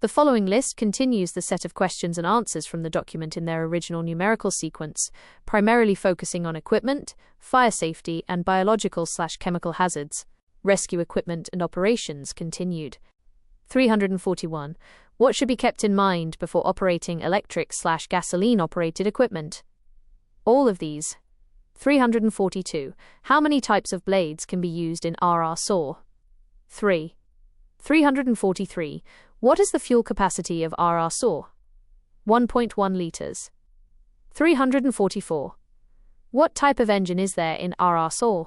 The following list continues the set of questions and answers from the document in their original numerical sequence, primarily focusing on equipment, fire safety, and biological/chemical hazards. Rescue equipment and operations continued. 341. What should be kept in mind before operating electric/gasoline-operated equipment? All of these. 342. How many types of blades can be used in RR saw? 3. 343. What is the fuel capacity of RR saw? 1.1 liters. 344. What type of engine is there in RR saw?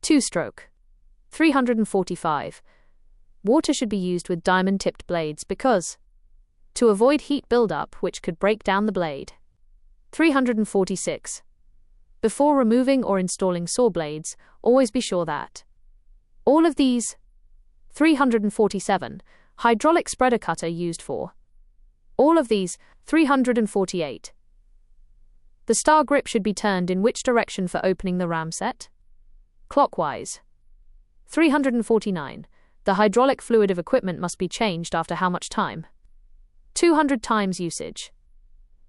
2-stroke. 345. Water should be used with diamond-tipped blades because to avoid heat buildup which could break down the blade. 346. Before removing or installing saw blades, always be sure that all of these. 347. Hydraulic spreader cutter used for all of these. 348. The star grip should be turned in which direction for opening the ram set? Clockwise. 349. The hydraulic fluid of equipment must be changed after how much time? 200 times usage.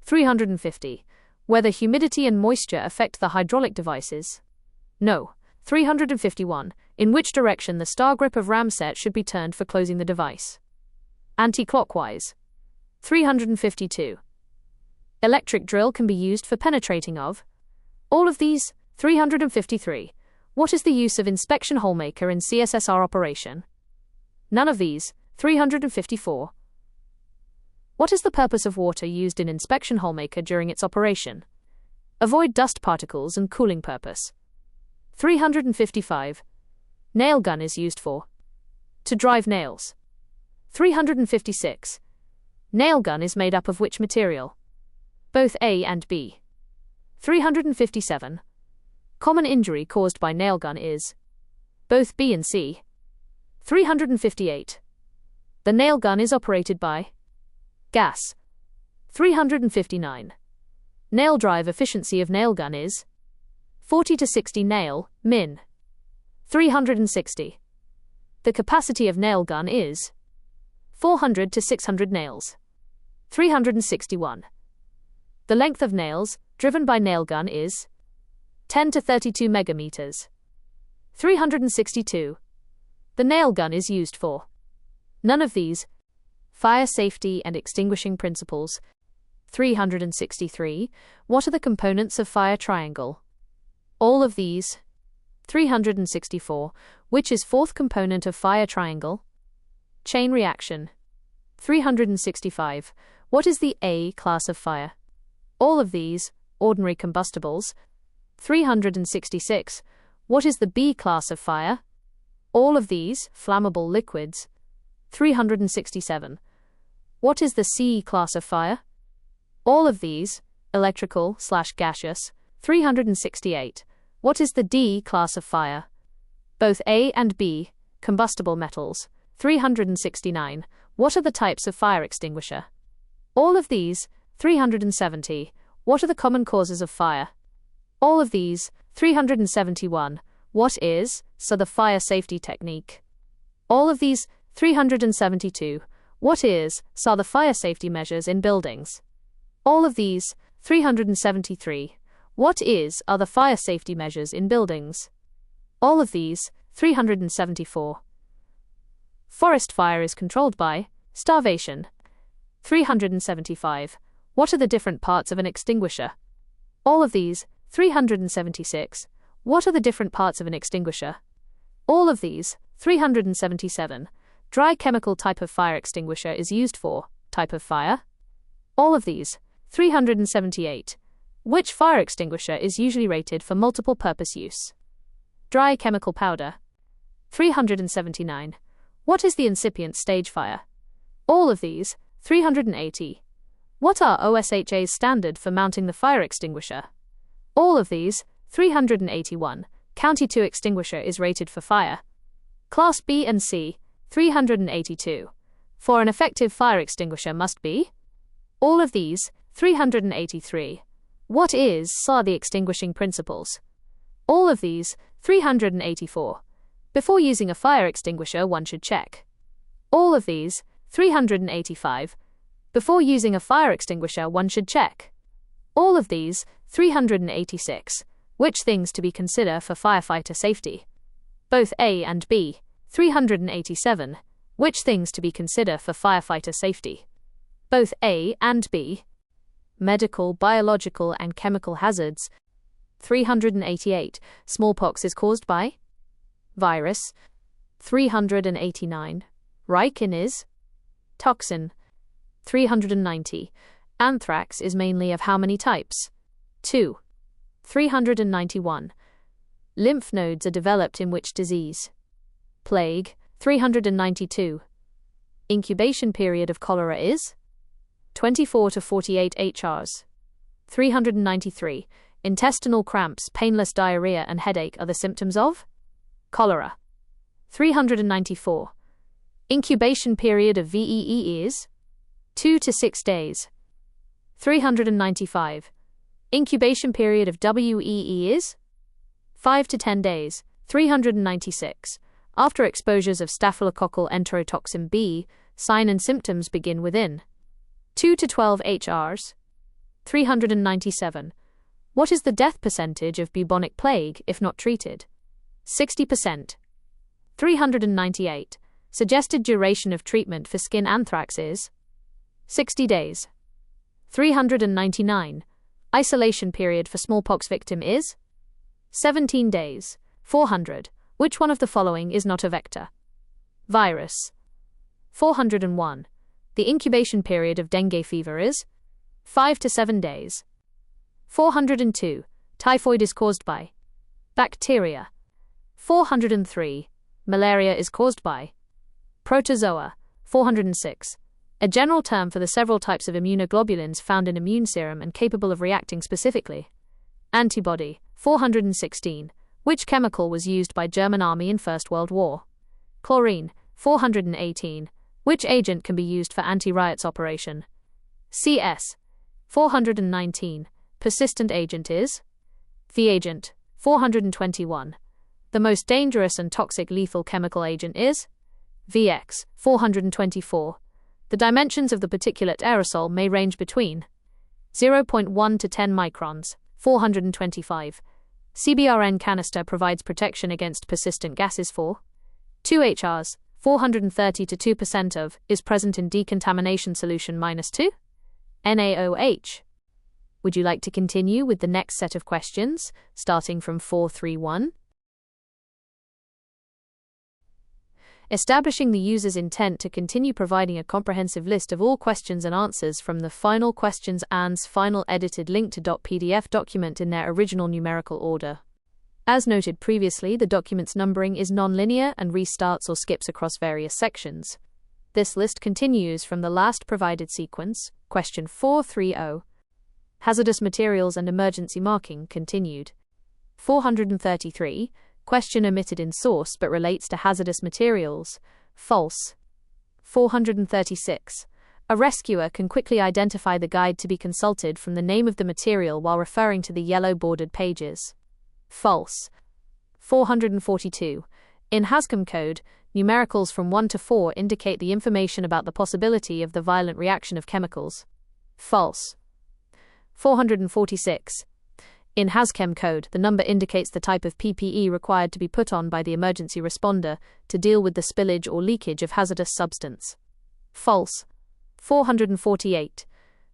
350. Whether humidity and moisture affect the hydraulic devices? No. 351. In which direction the star grip of ram set should be turned for closing the device? Anti-clockwise. 352. Electric drill can be used for penetrating of all of these. 353. What is the use of inspection hole maker in CSSR operation? None of these. 354. What is the purpose of water used in inspection hole maker during its operation? Avoid dust particles and cooling purpose. 355. Nail gun is used for to drive nails. 356. Nail gun is made up of which material? Both A and B. 357. Common injury caused by nail gun is both B and C. 358. The nail gun is operated by gas. 359. Nail drive efficiency of nail gun is 40 to 60 nail, min. 360. The capacity of nail gun is 400 to 600 nails. 361. The length of nails driven by nail gun is 10 to 32 megameters. 362. The nail gun is used for none of these. Fire safety and extinguishing principles. 363. What are the components of fire triangle? All of these. 364. Which is fourth component of fire triangle? Chain reaction. 365. What is the A class of fire? All of these. Ordinary combustibles. 366. What is the B class of fire? All of these. Flammable liquids. 367. What is the C class of fire? All of these. Electrical/gaseous. 368. What is the D class of fire? Both A and B. Combustible metals. 369. What are the types of fire extinguisher? All of these. 370. What are the common causes of fire? All of these. 371. What is the fire safety technique? All of these. 372. What is the fire safety measures in buildings? All of these. 373. What are the fire safety measures in buildings? All of these. 374. Forest fire is controlled by starvation. 375. What are the different parts of an extinguisher? All of these. 376. What are the different parts of an extinguisher? All of these. 377. Dry chemical type of fire extinguisher is used for type of fire? All of these. 378. Which fire extinguisher is usually rated for multiple purpose use? Dry chemical powder. 379. What is the incipient stage fire? All of these. 380. What are OSHA's standard for mounting the fire extinguisher? All of these. 381. County 2 extinguisher is rated for fire Class B and C. 382. For an effective fire extinguisher must be? All of these. 383. What are the extinguishing principles? All of these. 384. Before using a fire extinguisher one should check. All of these. 385. Before using a fire extinguisher, one should check all of these. 386. Which things to be considered for firefighter safety? Both A and B. 387. Which things to be considered for firefighter safety? Both A and B. Medical, biological, and chemical hazards. 388. Smallpox is caused by virus. 389. Ricin is toxin. 390. Anthrax is mainly of how many types? 2. 391. Lymph nodes are developed in which disease? Plague. 392. Incubation period of cholera is 24 to 48 HRs. 393. Intestinal cramps, painless diarrhea, and headache are the symptoms of cholera. 394. Incubation period of VEE is 2 to 6 days. 395. Incubation period of WEE is 5 to 10 days. 396. After exposures of staphylococcal enterotoxin B, sign and symptoms begin within 2 to 12 HRs. 397. What is the death percentage of bubonic plague if not treated? 60%. 398. Suggested duration of treatment for skin anthrax is 60 days. 399. Isolation period for smallpox victim is 17 days. 400. Which one of the following is not a vector? Virus. 401. The incubation period of dengue fever is 5 to 7 days. 402. Typhoid is caused by bacteria. 403. Malaria is caused by protozoa. 406. A general term for the several types of immunoglobulins found in immune serum and capable of reacting specifically. Antibody. 416. Which chemical was used by German Army in First World War? Chlorine. 418. Which agent can be used for anti-riots operation? CS. 419. Persistent agent is the agent. 421. The most dangerous and toxic lethal chemical agent is VX. 424. The dimensions of the particulate aerosol may range between 0.1 to 10 microns. 425. CBRN canister provides protection against persistent gases for 2 HRs. 430 to 2% of is present in decontamination solution -2 NaOH. Would you like to continue with the next set of questions, starting from 431? Establishing the user's intent to continue providing a comprehensive list of all questions and answers from the final questions and's final edited link to .pdf document in their original numerical order. As noted previously, the document's numbering is nonlinear and restarts or skips across various sections. This list continues from the last provided sequence, question 430. Hazardous materials and emergency marking continued. 433. Question omitted in source but relates to hazardous materials. False. 436. A rescuer can quickly identify the guide to be consulted from the name of the material while referring to the yellow bordered pages. False. 442. In HAZCOM code, numericals from 1 to 4 indicate the information about the possibility of the violent reaction of chemicals. False. 446. In HAZChem code, the number indicates the type of PPE required to be put on by the emergency responder to deal with the spillage or leakage of hazardous substance. False. 448.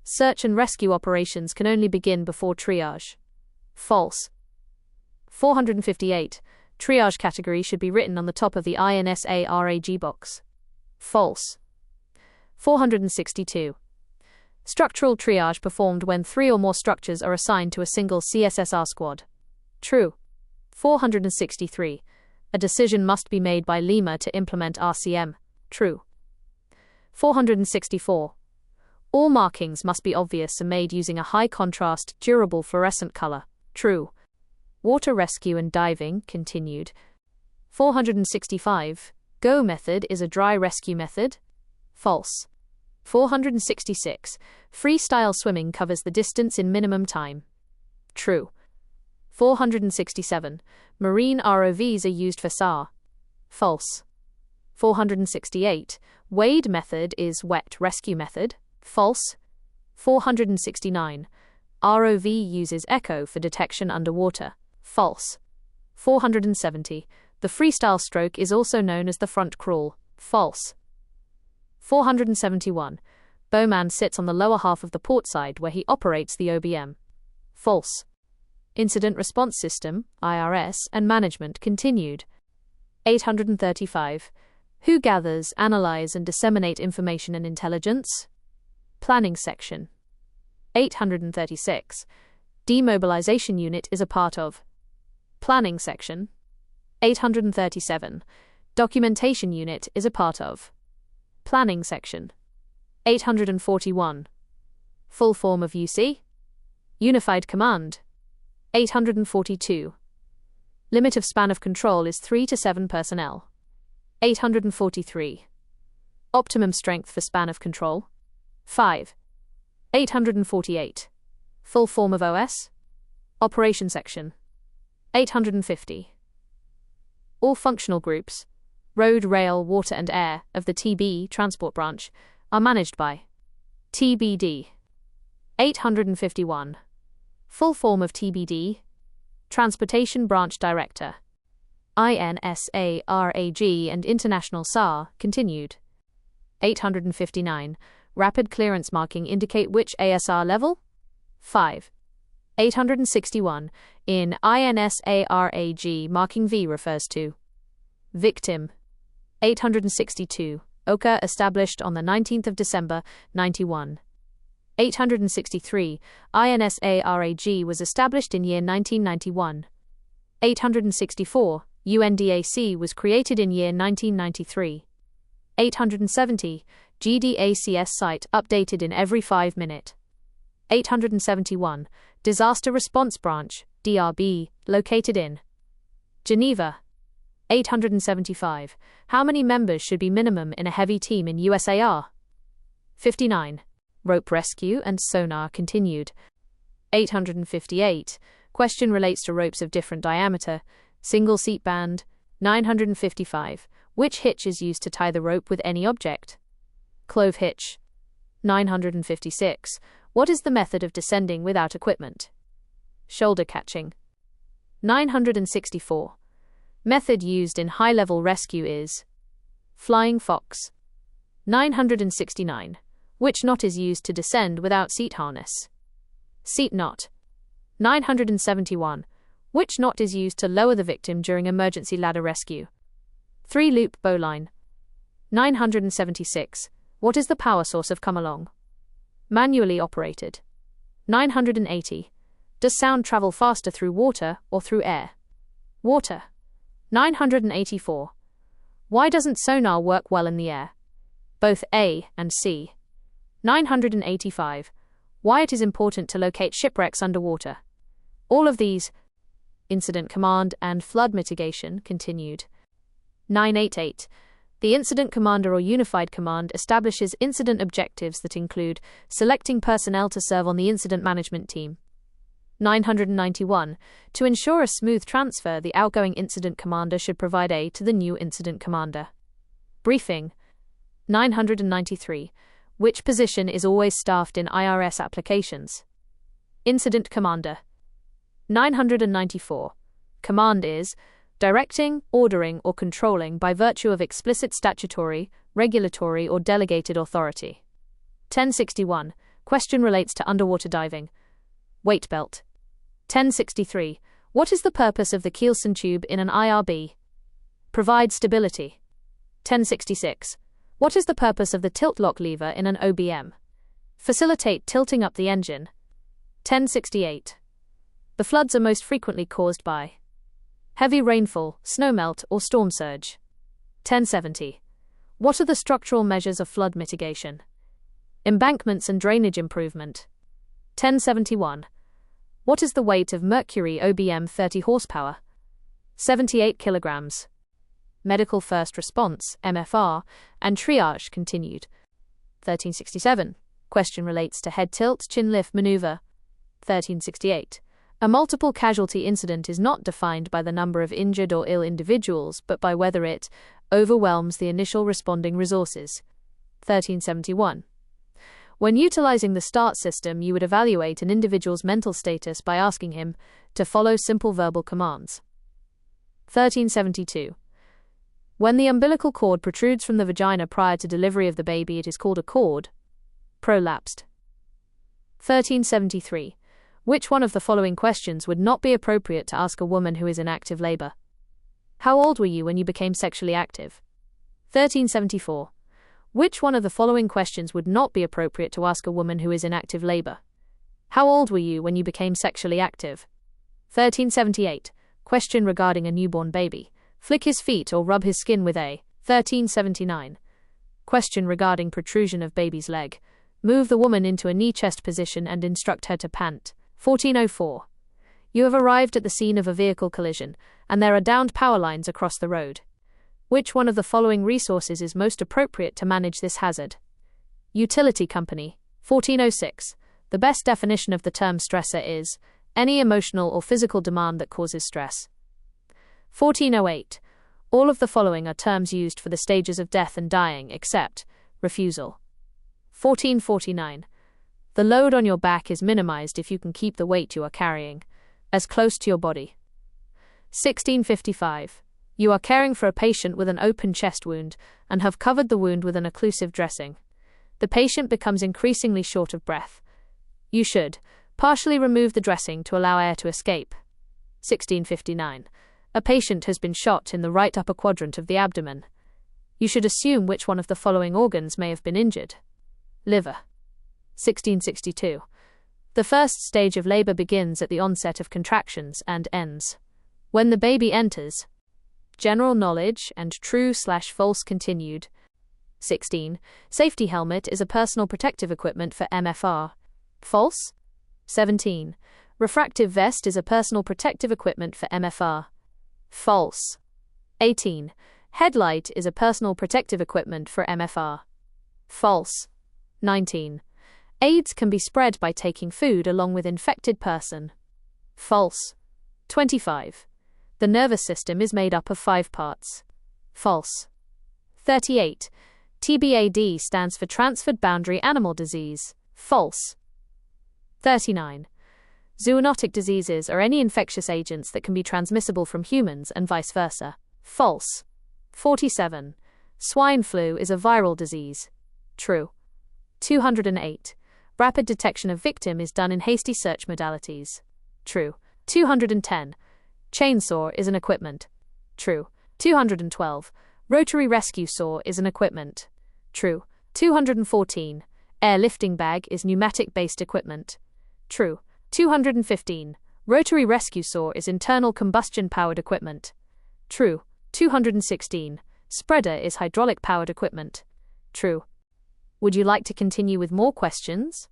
Search and rescue operations can only begin before triage. False. 458. Triage category should be written on the top of the INSA-RAG box. False. 462. Structural triage performed when 3 or more structures are assigned to a single CSSR squad. True. 463. A decision must be made by Lima to implement RCM. True. 464. All markings must be obvious and made using a high-contrast, durable fluorescent color. True. Water rescue and diving continued. 465. Go method is a dry rescue method. False. 466. Freestyle swimming covers the distance in minimum time. True. 467. Marine ROVs are used for SAR. False. 468. Wade method is wet rescue method. False. 469. ROV uses echo for detection underwater. False. 470. The freestyle stroke is also known as the front crawl. False. 471. Bowman sits on the lower half of the port side where he operates the OBM. False. Incident Response System, IRS, and Management continued. 835. Who gathers, analyze, and disseminate information and intelligence? Planning Section. 836. Demobilization Unit is a part of. Planning Section. 837. Documentation Unit is a part of. Planning Section. 841. Full form of UC? Unified Command. 842. Limit of span of control is 3 to 7 personnel. 843. Optimum strength for span of control. 5. 848. Full form of OS? Operation Section. 850. All functional groups, road, rail, water and air, of the TB Transport Branch, are managed by TBD. 851. Full form of TBD, Transportation Branch Director. INSARAG and International SAR continued. 859. Rapid clearance marking indicate which ASR level? 5. 861. In INSARAG, marking V refers to victim. 862. OCA established on the 19th of December, 91. 863. INSARAG was established in year 1991. 864. UNDAC was created in year 1993. 870. GDACS site updated in every 5 minutes. 871. Disaster Response Branch, DRB, located in Geneva. 875. How many members should be minimum in a heavy team in USAR? 59. Rope rescue and sonar continued. 858. Question relates to ropes of different diameter. Single seat band. 955. Which hitch is used to tie the rope with any object? Clove hitch. 956. What is the method of descending without equipment? Shoulder catching. 964. Method used in high-level rescue is flying fox. 969. Which knot is used to descend without seat harness? Seat knot. 971. Which knot is used to lower the victim during emergency ladder rescue? 3-loop bowline. 976. What is the power source of come along? Manually operated. 980. Does sound travel faster through water or through air? Water. 984. Why doesn't sonar work well in the air? Both A and C. 985. Why it is important to locate shipwrecks underwater. All of these. Incident Command and Flood Mitigation continued. 988. The Incident Commander or Unified Command establishes incident objectives that include selecting personnel to serve on the incident management team. 991. To ensure a smooth transfer, the outgoing Incident Commander should provide aid to the new Incident Commander. Briefing. 993. Which position is always staffed in IRS applications? Incident Commander. 994. Command is directing, ordering, or controlling by virtue of explicit statutory, regulatory, or delegated authority. 1061. Question relates to underwater diving. Weight belt. 1063. What is the purpose of the Keelson tube in an IRB? Provide stability. 1066. What is the purpose of the tilt lock lever in an OBM? Facilitate tilting up the engine. 1068. The floods are most frequently caused by heavy rainfall, snowmelt, or storm surge. 1070. What are the structural measures of flood mitigation? Embankments and drainage improvement. 1071. What is the weight of Mercury OBM 30 horsepower? 78 kilograms. Medical First Response, MFR, and Triage continued. 1367. Question relates to head tilt, chin lift maneuver. 1368. A multiple casualty incident is not defined by the number of injured or ill individuals, but by whether it overwhelms the initial responding resources. 1371. When utilizing the START system, you would evaluate an individual's mental status by asking him to follow simple verbal commands. 1372. When the umbilical cord protrudes from the vagina prior to delivery of the baby, it is called a cord prolapsed. 1373. Which one of the following questions would not be appropriate to ask a woman who is in active labor? How old were you when you became sexually active? 1374. Which one of the following questions would not be appropriate to ask a woman who is in active labor? How old were you when you became sexually active? 1378. Question regarding a newborn baby. Flick his feet or rub his skin with a. 1379. Question regarding protrusion of baby's leg. Move the woman into a knee-chest position and instruct her to pant. 1404. You have arrived at the scene of a vehicle collision, and there are downed power lines across the road. Which one of the following resources is most appropriate to manage this hazard? Utility company. 1406. The best definition of the term stressor is any emotional or physical demand that causes stress. 1408. All of the following are terms used for the stages of death and dying, except refusal. 1449. The load on your back is minimized if you can keep the weight you are carrying as close to your body. 1655. You are caring for a patient with an open chest wound and have covered the wound with an occlusive dressing. The patient becomes increasingly short of breath. You should partially remove the dressing to allow air to escape. 1659. A patient has been shot in the right upper quadrant of the abdomen. You should assume which one of the following organs may have been injured. Liver. 1662. The first stage of labor begins at the onset of contractions and ends when the baby enters. General knowledge and true/false continued. 16. Safety helmet is a personal protective equipment for MFR. False. 17. Refractive vest is a personal protective equipment for MFR. False. 18. Headlight is a personal protective equipment for MFR. False. 19. AIDS can be spread by taking food along with infected person. False. 25. The nervous system is made up of 5 parts. False. 38. TBAD stands for transferred boundary animal disease. False. 39. Zoonotic diseases are any infectious agents that can be transmissible from humans and vice versa. False. 47. Swine flu is a viral disease. True. 208. Rapid detection of victim is done in hasty search modalities. True. 210. Chainsaw is an equipment. True. 212. Rotary rescue saw is an equipment. True. 214. Air lifting bag is pneumatic-based equipment. True. 215. Rotary rescue saw is internal combustion-powered equipment. True. 216. Spreader is hydraulic-powered equipment. True. Would you like to continue with more questions?